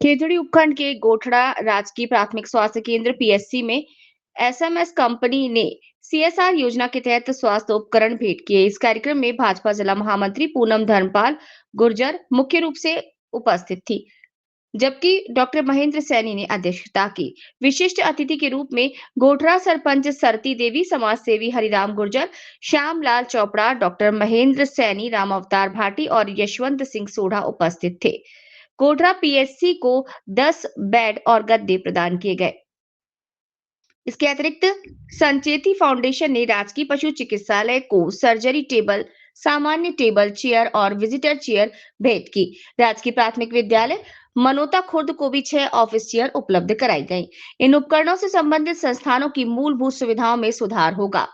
खेजड़ी उपखंड के गोठड़ा राजकीय प्राथमिक स्वास्थ्य केंद्र पीएचसी में एसएमएस कंपनी ने सीएसआर योजना के तहत स्वास्थ्य उपकरण भेंट किए। इस कार्यक्रम में भाजपा जिला महामंत्री पूनम धर्मपाल गुर्जर मुख्य रूप से उपस्थित थी, जबकि डॉक्टर महेंद्र सैनी ने अध्यक्षता की। विशिष्ट अतिथि के रूप में गोठरा सरपंच सरती देवी, समाज सेवी हरिराम गुर्जर, श्याम लाल चोपड़ा, डॉक्टर महेंद्र सैनी, राम अवतार भाटी और यशवंत सिंह सोढ़ा उपस्थित थे। कोटरा पीएचसी को 10 बेड और गद्दे प्रदान किए गए। इसके अतिरिक्त संचेती फाउंडेशन ने राजकीय पशु चिकित्सालय को सर्जरी टेबल, सामान्य टेबल चेयर और विजिटर चेयर भेंट की। राजकीय प्राथमिक विद्यालय मनोता खुर्द को भी 6 ऑफिस चेयर उपलब्ध कराई गई। इन उपकरणों से संबंधित संस्थानों की मूलभूत सुविधाओं में सुधार होगा।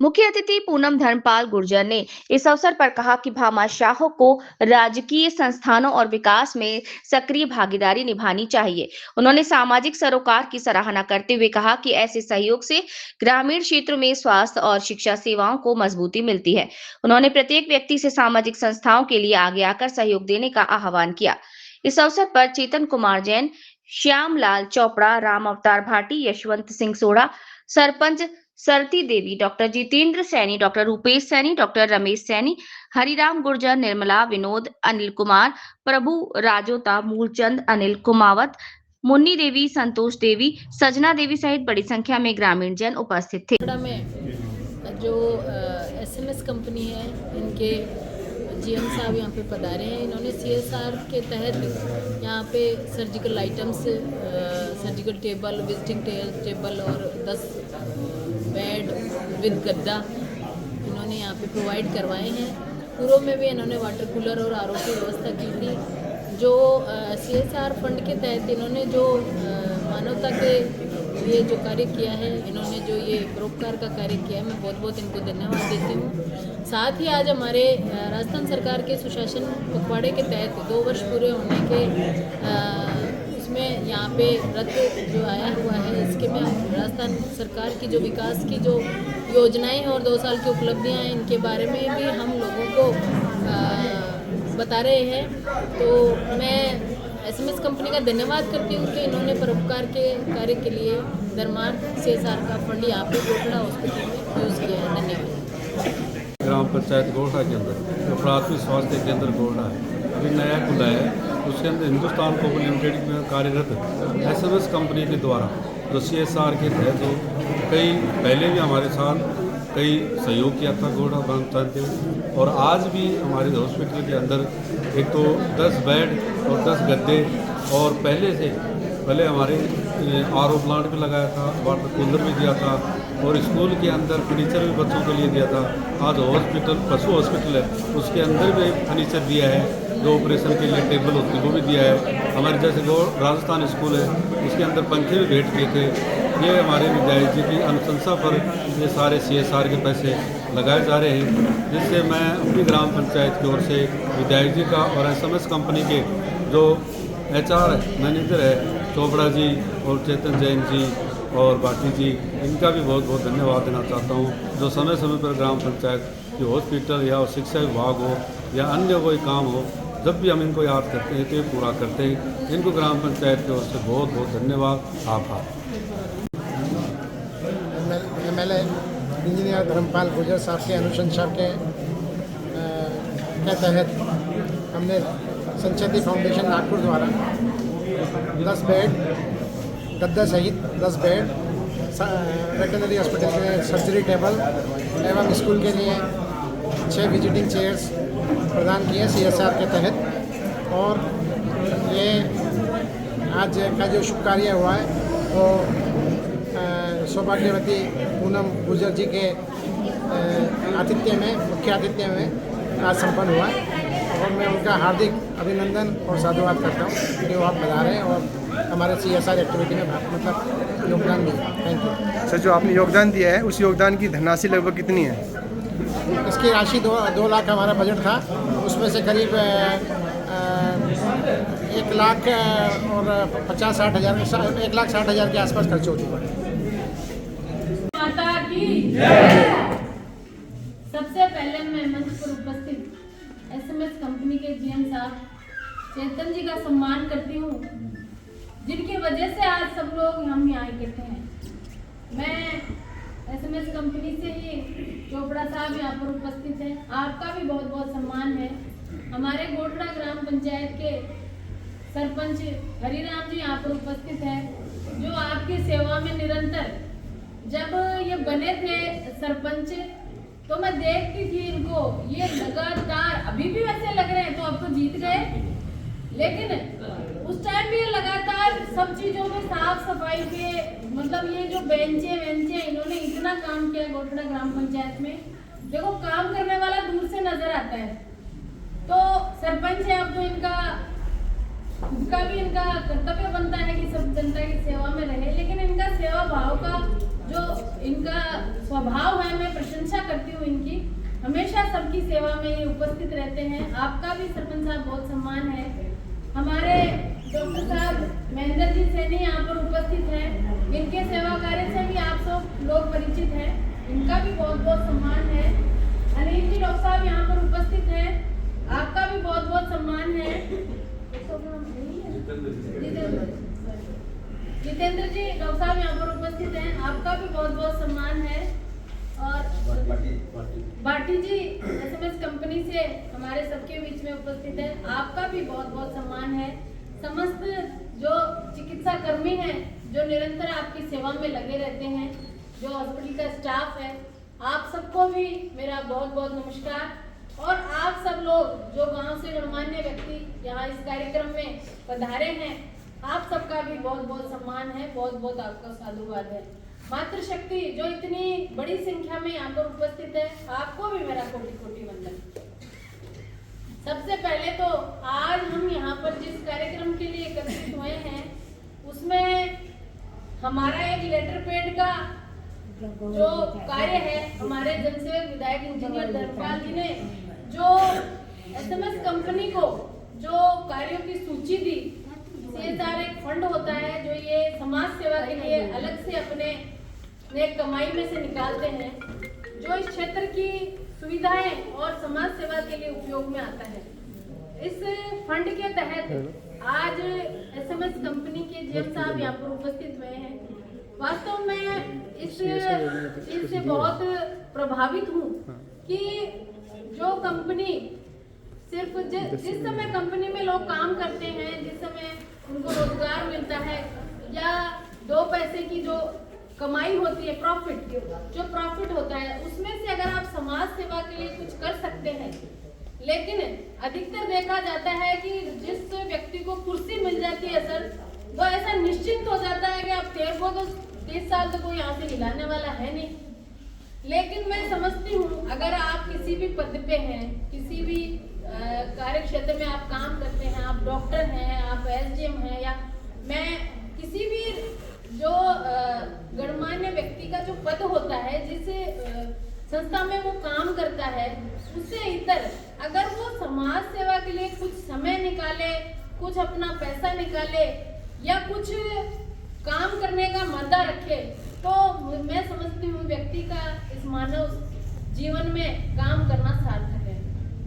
मुख्य अतिथि पूनम धर्मपाल गुर्जर ने इस अवसर पर कहा कि भामाशाहों को राजकीय संस्थानों और विकास में सक्रिय भागीदारी निभानी चाहिए। उन्होंने सामाजिक सरोकार की सराहना करते हुए कहा कि ऐसे सहयोग से ग्रामीण क्षेत्रों में स्वास्थ्य और शिक्षा सेवाओं को मजबूती मिलती है। उन्होंने प्रत्येक व्यक्ति से सामाजिक संस्थाओं के लिए आगे आकर सहयोग देने का आह्वान किया। इस अवसर पर चेतन Kumar Jain, Shyam Lal Chopra, Ram Avtar Bhati, Yashwant Singh Sodha, sarpanch Sarti Devi, doctor Jitendra Saini, doctor Rupesh Saini, doctor Ramesh Saini, Hariram Gurjar, Nirmala, Vinod, Anil Kumar, Prabhu Rajota, Moolchand, Anil Kumawat, Munni Devi, Santosh Devi, Sajna Devi सहित बड़ी संख्या में ग्रामीण जन उपस्थित थे। में जो एसएमएस कंपनी है, इनके जीएम साहब यहाँ पे पधारे हैं। इन्होंने सीएसआर के तहत यहाँ पे surgical items, surgical table, visiting table और 10 बेड विद गद्दा इन्होंने यहाँ पे प्रोवाइड करवाए हैं। पूर्व में भी इन्होंने वाटर कूलर और आरओ की व्यवस्था की थी। जो सीएसआर फंड के तहत इन्होंने जो मानवता के लिए जो कार्य किया है, इन्होंने जो ये परोपकार का कार्य किया है, मैं बहुत बहुत इनको धन्यवाद देती हूँ। साथ ही आज हमारे राजस्थान सरकार के सुशासन पखवाड़े के तहत 2 वर्ष पूरे होने के इसमें यहाँ पे रथ जो आया हुआ है, इसके में राजस्थान सरकार की जो विकास की जो योजनाएं और 2 साल की उपलब्धियाँ हैं, इनके बारे में भी हम लोगों को बता रहे हैं। तो मैं एसएमएस कंपनी का धन्यवाद करती हूँ कि इन्होंने परोपकार के कार्य के लिए दरमार सीएसआर का फंड यहाँ पे गोठड़ा हॉस्पिटल में यूज़ किया है। धन्यवाद। ग्राम पंचायत गोठड़ा के अंदर जो प्राथमिक स्वास्थ्य केंद्र गोठड़ा है, अभी नया खुला है, उसके अंदर हिंदुस्तान कोपल लिमिटेड में कार्यरत एसएमएस कंपनी के द्वारा जो सीएसआर के तहत जो कई पहले भी हमारे साथ कई सहयोग किया था गोठड़ा पंचायत के, और आज भी हमारे हॉस्पिटल के अंदर एक तो 10 बेड और 10 गद्दे, और पहले हमारे आरओ प्लांट भी लगाया था, वाटर कूलर भी दिया था, और स्कूल के अंदर फर्नीचर भी बच्चों के लिए दिया था। आज हॉस्पिटल पशु हॉस्पिटल है, उसके अंदर भी फर्नीचर दिया है, जो ऑपरेशन के लिए टेबल होती है वो भी दिया है। हमारे जैसे राजस्थान स्कूल है, उसके अंदर पंखे भी भेंट किए थे। ये हमारे विधायक जी की अनुशंसा पर ये सारे सीएसआर के पैसे लगाए जा रहे हैं, जिससे मैं अपनी ग्राम पंचायत की ओर से विधायक जी का और एसएमएस कंपनी के जो एचआर मैनेजर है चोपड़ा जी और चेतन जैन जी और भाटी जी, इनका भी बहुत बहुत धन्यवाद देना चाहता हूँ, जो समय समय पर ग्राम पंचायत की हॉस्पिटल या शिक्षा विभाग हो या अन्य कोई काम हो, जब भी हम इनको याद करते हैं तो ये पूरा करते हैं। इनको ग्राम पंचायत की ओर से बहुत बहुत धन्यवाद, आभार। एमएलए इंजीनियर धर्मपाल गुर्जर साहब के अनुशंसा के तहत हमने संचेती फाउंडेशन नागपुर द्वारा 10 बेड गद्दा सहित 10 बेड, वेटनरी हॉस्पिटल के सर्जरी टेबल एवं स्कूल के लिए 6 विजिटिंग चेयर्स प्रदान किए सीएसआर के तहत। और ये आज का जो शुभ कार्य हुआ है वो सौभाग्यवती पूनम गुर्जर जी के मुख्य आतिथ्य में आज संपन्न हुआ, और मैं उनका हार्दिक अभिनंदन और साधुवाद करता हूँ कि वो आप बता रहे हैं और हमारे सीएसआर एक्टिविटी में मतलब योगदान दिया। Thank you sir. जो आपने योगदान दिया है, उस योगदान की धनराशि लगभग कितनी है? इसकी राशि 2 लाख हमारा बजट था, उसमें से करीब 1 लाख और 50-60 हज़ार, 1,60,000 के आसपास खर्च हो चुका है। माता की सबसे पहले मैं मंच पर उपस्थित एसएमएस कंपनी के जीएम साहब चेतन जी का सम्मान करती हूँ, जिनकी वजह से आज सब लोग हम यहाँ इकट्ठे हैं। मैं एसएमएस कंपनी से ही चोपड़ा साहब यहाँ पर उपस्थित हैं, आपका भी बहुत बहुत सम्मान है। हमारे गोठड़ा ग्राम पंचायत के सरपंच हरिराम जी यहाँ पर उपस्थित हैं, जो आपकी सेवा में निरंतर, जब ये बने थे सरपंच तो मैं देखती थी इनको, ये लगातार, अभी भी वैसे लग रहे हैं तो अब तो जीत गए, लेकिन उस टाइम भी ये लगातार सब चीजों में साफ सफाई के, मतलब ये जो बेंचे वेंचे इन्होंने इतना काम किया गोठड़ा ग्राम पंचायत में। देखो काम करने वाला दूर से नजर आता है, तो सरपंच है अब तो इनका भी इनका कर्तव्य बनता है कि सब जनता की सेवा में रहे, लेकिन इनका सेवा भाव का जो इनका स्वभाव है, मैं प्रशंसा करती हूँ इनकी। हमेशा सबकी सेवा में ये उपस्थित रहते हैं। आपका भी सरपंच साहब बहुत सम्मान है। हमारे डॉक्टर साहब महेंद्र जी सैनी यहाँ पर उपस्थित हैं, इनके सेवा कार्य से भी आप सब लोग परिचित हैं, इनका भी बहुत बहुत सम्मान है। अनिल जी डॉक्टर साहब यहाँ पर उपस्थित हैं, आपका भी बहुत बहुत सम्मान है। जितेंद्र जी डॉक्टर साहब यहाँ पर उपस्थित हैं, आपका भी बहुत बहुत सम्मान है। और बाटी जी एसएमएस कंपनी से हमारे सबके बीच में उपस्थित है, आपका भी बहुत बहुत सम्मान है। समस्त जो चिकित्सा कर्मी हैं, जो निरंतर आपकी सेवा में लगे रहते हैं, जो हॉस्पिटल का स्टाफ है, आप सबको भी मेरा बहुत बहुत नमस्कार। और आप सब लोग जो गांव से गणमान्य व्यक्ति यहाँ इस कार्यक्रम में पधारे हैं, आप सबका भी बहुत बहुत सम्मान है, बहुत बहुत आपका साधुवाद है। मातृशक्ति जो इतनी बड़ी संख्या में यहाँ पर उपस्थित है, आपको भी मेरा कोटि कोटि वंदन। सबसे पहले तो आज हम यहाँ पर जिस कार्यक्रम के लिए एकत्रित हुए हैं, उसमें हमारा एक लेटर पैड का जो कार्य है, हमारे जनसेवक विधायक इंजीनियर धर्मपाल जी ने जो एसएमएस कंपनी को जो कार्यों की सूची दी, CSR एक फंड होता है जो ये समाज सेवा के लिए अलग से अपने कमाई में से निकालते हैं, जो इस क्षेत्र की सुविधाएं और समाज सेवा के लिए उपयोग में आता है। इस फंड के तहत आज एसएमएस कंपनी के जीएम साहब यहाँ पर उपस्थित हुए हैं। वास्तव में इस चीज से बहुत प्रभावित हूँ कि जो कंपनी सिर्फ जिस समय कंपनी में लोग काम करते हैं, जिस समय उनको रोजगार मिलता है या दो पैसे की जो कमाई होती है, जो प्रॉफिट होता है, उसमें से अगर आप समाज सेवा के लिए कुछ कर सकते हैं, लेकिन अधिकतर देखा जाता है कि जिस व्यक्ति को कुर्सी मिल जाती है सर, वो ऐसा निश्चिंत हो जाता है कि अब तेरे को तो 30 साल तो कोई यहाँ से हिलाने वाला है नहीं। लेकिन मैं समझती हूँ अगर आप किसी भी पद पे हैं, किसी भी कार्य क्षेत्र में आप काम करते हैं, आप डॉक्टर हैं, आप एसडीएम हैं, या मैं किसी भी जो गणमान्य व्यक्ति का जो पद होता है, जिस संस्था में वो काम करता है, उससे इतर अगर वो समाज सेवा के लिए कुछ समय निकाले, कुछ अपना पैसा निकाले या कुछ काम करने का मद्दा रखे, तो मैं समझती हूँ व्यक्ति का इस मानव जीवन में काम करना सार्थक है।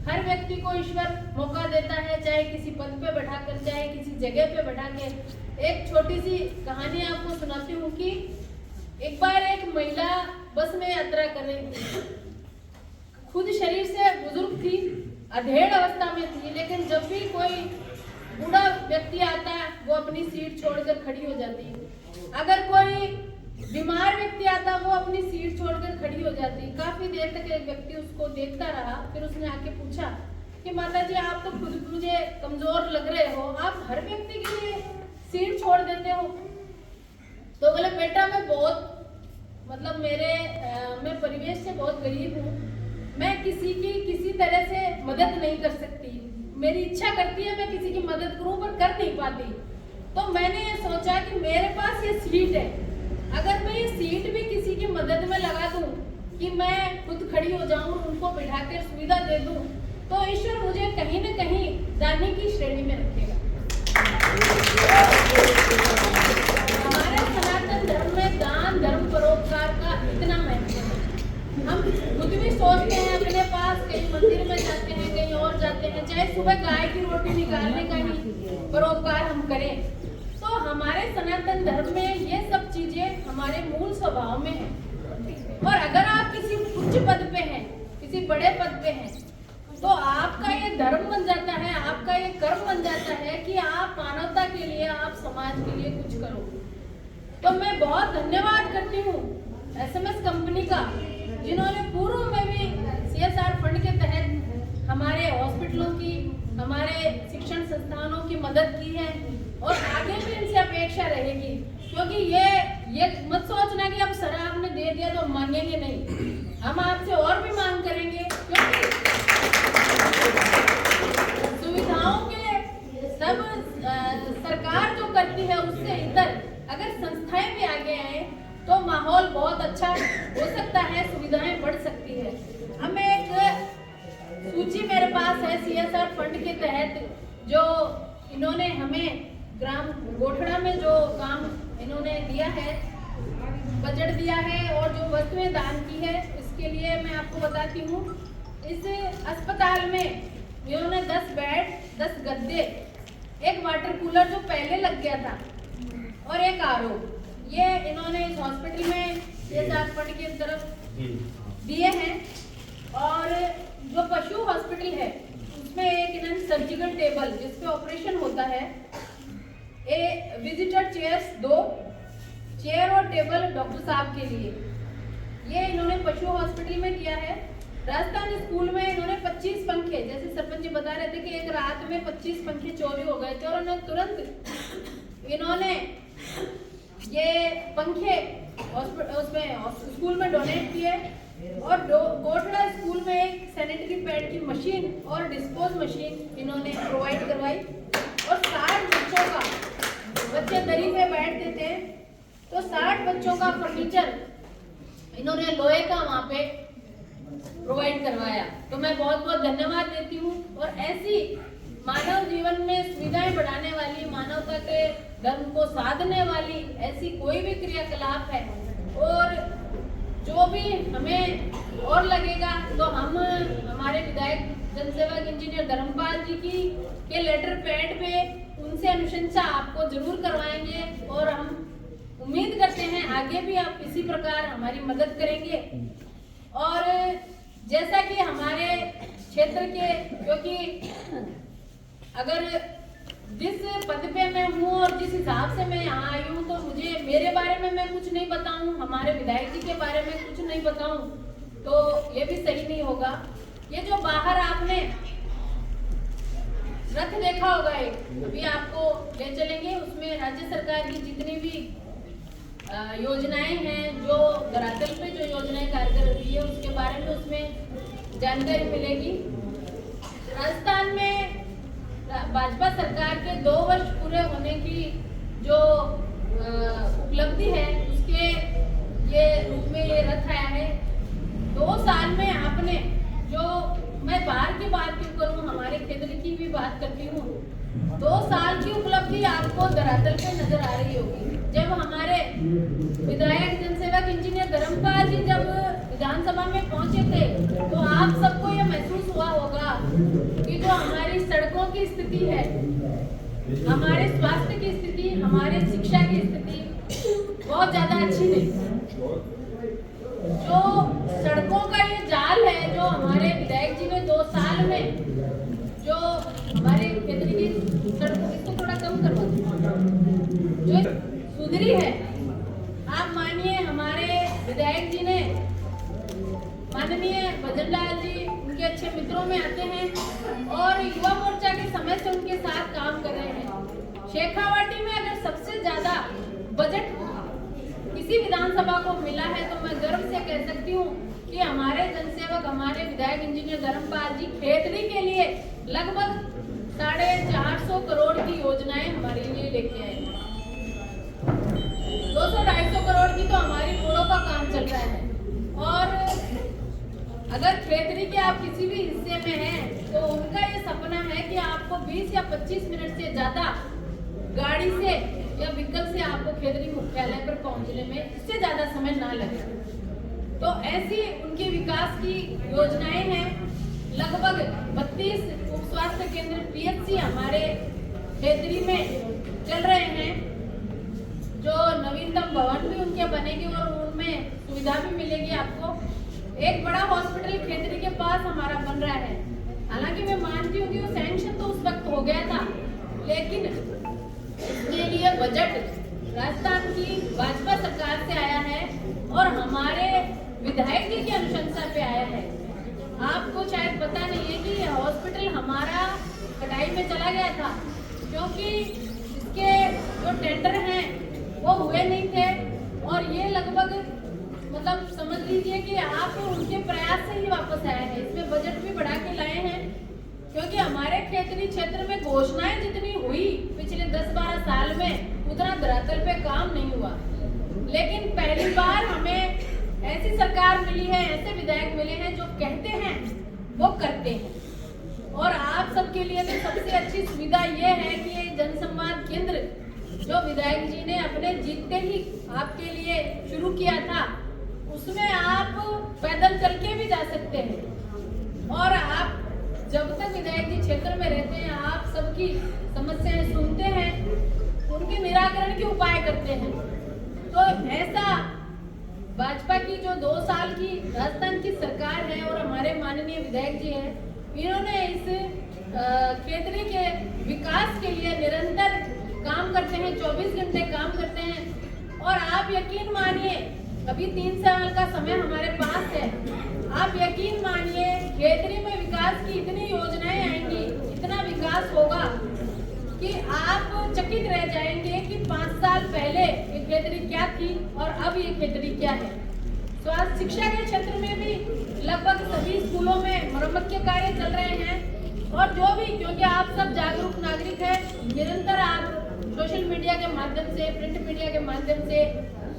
हर व्यक्ति को ईश्वर मौका देता है, चाहे किसी पद पे बैठाकर, चाहे किसी जगह पे बैठा के। एक छोटी सी कहानी आपको सुनाती हूँ कि एक बार एक महिला बस में यात्रा कर रही थी, खुद शरीर से बुजुर्ग थी, अधेड़ अवस्था में थी, लेकिन जब भी कोई बूढ़ा व्यक्ति आता है वो अपनी सीट छोड़कर खड़ी हो जाती है। अगर कोई बीमार व्यक्ति आता वो अपनी सीट छोड़कर खड़ी हो जाती। काफी देर तक एक व्यक्ति उसको देखता रहा, फिर उसने आके पूछा कि माता जी आप तो खुद मुझे कमजोर लग रहे हो, आप हर व्यक्ति के लिए सीट छोड़ देते हो। तो बोले बेटा मैं बहुत मैं परिवेश से बहुत गरीब हूँ, मैं किसी की किसी तरह से मदद नहीं कर सकती, मेरी इच्छा करती है मैं किसी की मदद करूँ पर कर नहीं पाती। तो मैंने ये सोचा कि मेरे पास ये सीट है, अगर मैं ये सीट भी किसी की मदद में लगा दूं कि मैं खुद खड़ी हो जाऊं, उनको बिठा कर सुविधा दे दूं, तो ईश्वर मुझे कहीं न कहीं दानी की श्रेणी में रखेगा। हमारे सनातन धर्म में दान धर्म परोपकार का इतना महत्व है। हम खुद भी सोचते हैं अपने पास, कहीं मंदिर में जाते हैं, कहीं और जाते हैं, चाहे सुबह गाय की रोटी निकालने का ही परोपकार हम करें। तो हमारे सनातन धर्म में ये सब चीजें हमारे मूल स्वभाव में है। और अगर आप किसी उच्च पद पे हैं, किसी बड़े पद पे हैं, तो आपका ये धर्म बन जाता है, आपका ये कर्म बन जाता है कि आप मानवता के लिए, आप समाज के लिए कुछ करो। तो मैं बहुत धन्यवाद करती हूँ SMS कंपनी का, जिन्होंने पूर्व में भी CSR फंड के तहत हमारे हॉस्पिटलों की, हमारे शिक्षण संस्थानों की मदद की है और आगे भी इनसे अपेक्षा रहेगी। क्योंकि ये मत सोचना कि अब सर आपने दे दिया तो मांगेंगे नहीं, हम आपसे और भी मांग करेंगे। क्योंकि सुविधाओं के सब सरकार जो करती है उससे इतर अगर संस्थाएं भी आगे आए तो माहौल बहुत अच्छा हो सकता है, सुविधाएं बढ़ सकती है। हमें एक सूची मेरे पास है CSR फंड के तहत जो इन्होंने हमें ग्राम गोठड़ा में जो काम इन्होंने दिया है, बजट दिया है और जो वस्तुएं दान की है, इसके लिए मैं आपको बताती हूँ। इस अस्पताल में इन्होंने 10 बेड, 10 गद्दे, एक वाटर कूलर जो पहले लग गया था और एक RO, ये इन्होंने इस हॉस्पिटल में CSR फंड की तरफ दिए हैं। और जो पशु हॉस्पिटल है उसमें एक इन्होंने सर्जिकल टेबल जिसपे ऑपरेशन होता है, विजिटर चेयर्स 2 चेयर और टेबल डॉक्टर साहब के लिए, ये इन्होंने पशु हॉस्पिटल में दिया है। राजस्थान स्कूल में इन्होंने 25 पंखे, जैसे सरपंच जी बता रहे थे कि एक रात में 25 पंखे चोरी हो गए थे और उन्होंने तुरंत इन्होंने ये पंखे उसमें स्कूल में डोनेट किए। और गोठड़ा स्कूल में एक सैनिटरी पैड की मशीन और डिस्पोज मशीन इन्होंने प्रोवाइड करवाई। और 60 बच्चों का, बच्चे दरी पे बैठते थे तो 60 बच्चों का फर्नीचर इन्होंने लोहे का वहाँ पे प्रोवाइड करवाया। तो मैं बहुत बहुत धन्यवाद देती हूँ। और ऐसी मानव जीवन में सुविधाएं बढ़ाने वाली, मानवता के धर्म को साधने वाली ऐसी कोई भी क्रियाकलाप है और जो भी हमें और लगेगा तो हम हमारे विधायक जनसेवक इंजीनियर धर्मपाल जी की के लेटर पैड पे उनसे अनुशंसा आपको जरूर करवाएंगे। और हम उम्मीद करते हैं आगे भी आप इसी प्रकार हमारी मदद करेंगे। और जैसा कि हमारे क्षेत्र के, क्योंकि अगर जिस पद पे मैं हूँ और जिस हिसाब से मैं यहाँ आई हूँ तो मुझे मेरे बारे में मैं कुछ नहीं बताऊँ, हमारे विधायक जी के बारे में कुछ नहीं बताऊँ तो ये भी सही नहीं होगा। ये जो बाहर आपने रथ देखा होगा, एक भी आपको ले चलेंगे, उसमें राज्य सरकार की जितनी भी योजनाएं हैं, जो धरातल पे जो योजनाएं कार्यरत होती है उसके बारे में उसमें जानकारी मिलेगी। राजस्थान में भाजपा सरकार के 2 वर्ष पूरे होने की जो उपलब्धि है उसके ये रूप में ये रथ आया है। 2 साल में आपने जो, मैं बाहर की बात क्यों करूं, हमारे क्षेत्र की भी बात करती हूँ, 2 साल की उपलब्धि आपको धरातल पे नजर आ रही होगी। जब हमारे विधायक जनसेवक इंजीनियर धर्मपाल जी जब विधानसभा में पहुंचे थे तो आप सबको ये महसूस हुआ होगा कि जो हमारी सड़कों की स्थिति है, हमारे स्वास्थ्य की स्थिति, हमारे शिक्षा की स्थिति बहुत ज्यादा अच्छी नहीं। जो सड़कों का ये जाल है जो हमारे विधायक जी ने 2 साल में जो हमारे क्षेत्र की सड़कों, इसको थोड़ा कम करवा जो सुधरी है। आप मानिए हमारे विधायक जी ने, माननीय भजनलाल जी उनके अच्छे मित्रों में आते हैं और युवा मोर्चा के समय से उनके साथ काम कर रहे हैं। शेखावाटी में अगर सबसे ज्यादा बजट किसी विधानसभा को मिला है तो मैं गर्व से कह सकती हूँ कि हमारे जनसेवक, हमारे विधायक इंजीनियर धर्मपाल जी खेतड़ी के लिए लगभग 450 करोड़ की योजनाएं हमारे लिए लेके आए। 200-250 करोड़ की तो हमारी रोडों का काम चल रहा है। और अगर खेतड़ी के आप किसी भी हिस्से में हैं तो उनका ये सपना है कि आपको 20 या 25 मिनट से ज्यादा गाड़ी से या व्हीकल से आपको खेतड़ी मुख्यालय पर पहुंचने में इससे ज्यादा समय ना लगे। तो ऐसी उनके विकास की योजनाएं हैं। लगभग 32 उप स्वास्थ्य केंद्र PHC हमारे खेतरी में चल रहे हैं, जो नवीनतम भवन भी उनके बनेंगे और उनमें सुविधा भी मिलेगी आपको। एक बड़ा हॉस्पिटल खेतरी के पास हमारा बन रहा है। हालांकि मैं मानती हूँ कि वो सैंक्शन तो उस वक्त हो गया था, लेकिन इसके लिए बजट राजस्थान की भाजपा सरकार से आया है और हमारे विधायक जी की अनुशंसा पे आया है। आपको शायद पता नहीं है कि हॉस्पिटल हमारा कटाई में चला गया था, क्योंकि इसके जो टेंडर हैं वो हुए नहीं थे और ये लगभग मतलब समझ लीजिए कि आप उनके प्रयास से ही वापस आए हैं। इसमें बजट भी बढ़ा के लाए हैं, क्योंकि हमारे खेतरी क्षेत्र में घोषणाएं जितनी हुई पिछले 10-12 साल में उतना धरातल पे काम नहीं हुआ। लेकिन पहली बार हमें ऐसी सरकार मिली है, ऐसे विधायक मिले हैं जो कहते हैं वो करते हैं। और आप सबके लिए तो सबसे अच्छी सुविधा ये है कि ये जनसंवाद केंद्र जो विधायक जी ने अपने जीतते ही आपके लिए शुरू किया था, उसमें आप पैदल चल के भी जा सकते हैं और आप जब तक विधायक जी क्षेत्र में रहते हैं आप सबकी समस्याएं सुनते हैं, उनके निराकरण के उपाय करते हैं। तो ऐसा भाजपा की जो 2 साल की राजस्थान की सरकार है और हमारे माननीय विधायक जी हैं, इन्होंने इस खेतरी के विकास के लिए निरंतर काम करते हैं, 24 घंटे काम करते हैं। और आप यकीन मानिए, अभी 3 साल का समय हमारे पास है, आप यकीन मानिए खेतरी में विकास की इतनी योजनाएं आएंगी, इतना विकास होगा कि आप चकित रह जाएंगे कि 5 साल पहले ये खेतरी क्या थी और अब ये खेतरी क्या है। स्वास्थ्य शिक्षा के क्षेत्र में भी लगभग सभी स्कूलों में मरम्मत के कार्य चल रहे हैं। और जो भी, क्योंकि आप सब जागरूक नागरिक हैं, निरंतर आप सोशल मीडिया के माध्यम से, प्रिंट मीडिया के माध्यम से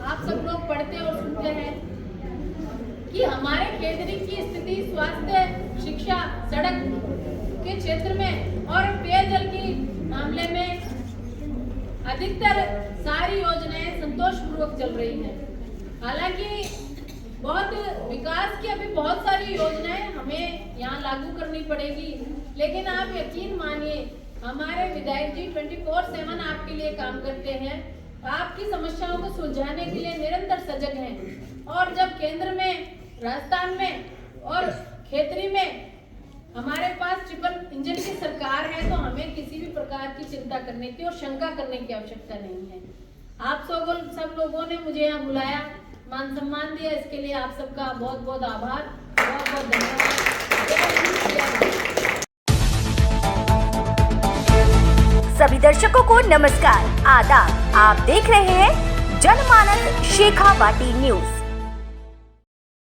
आप सब लोग पढ़ते और सुनते हैं कि हमारे खेतरी की स्थिति स्वास्थ्य, शिक्षा, सड़क के क्षेत्र में और पेयजल की मामले में अधिकतर सारी योजनाएं संतोषपूर्वक चल रही हैं। हालांकि बहुत विकास की अभी बहुत सारी योजनाएं हमें यहाँ लागू करनी पड़ेगी, लेकिन आप यकीन मानिए हमारे विधायक जी 24/7 आपके लिए काम करते हैं, आपकी समस्याओं को सुलझाने के लिए निरंतर सजग हैं। और जब केंद्र में, राजस्थान में और खेतरी में हमारे पास ट्रिपल इंजन की सरकार है, तो हमें किसी भी प्रकार की चिंता करने की और शंका करने की आवश्यकता नहीं है। आप सब लोगों ने मुझे यहाँ बुलाया, मान सम्मान दिया, इसके लिए आप सबका बहुत बहुत आभार, बहुत बहुत धन्यवाद। सभी दर्शकों को नमस्कार, आदाब। आप देख रहे हैं जनमानस शेखावाटी न्यूज।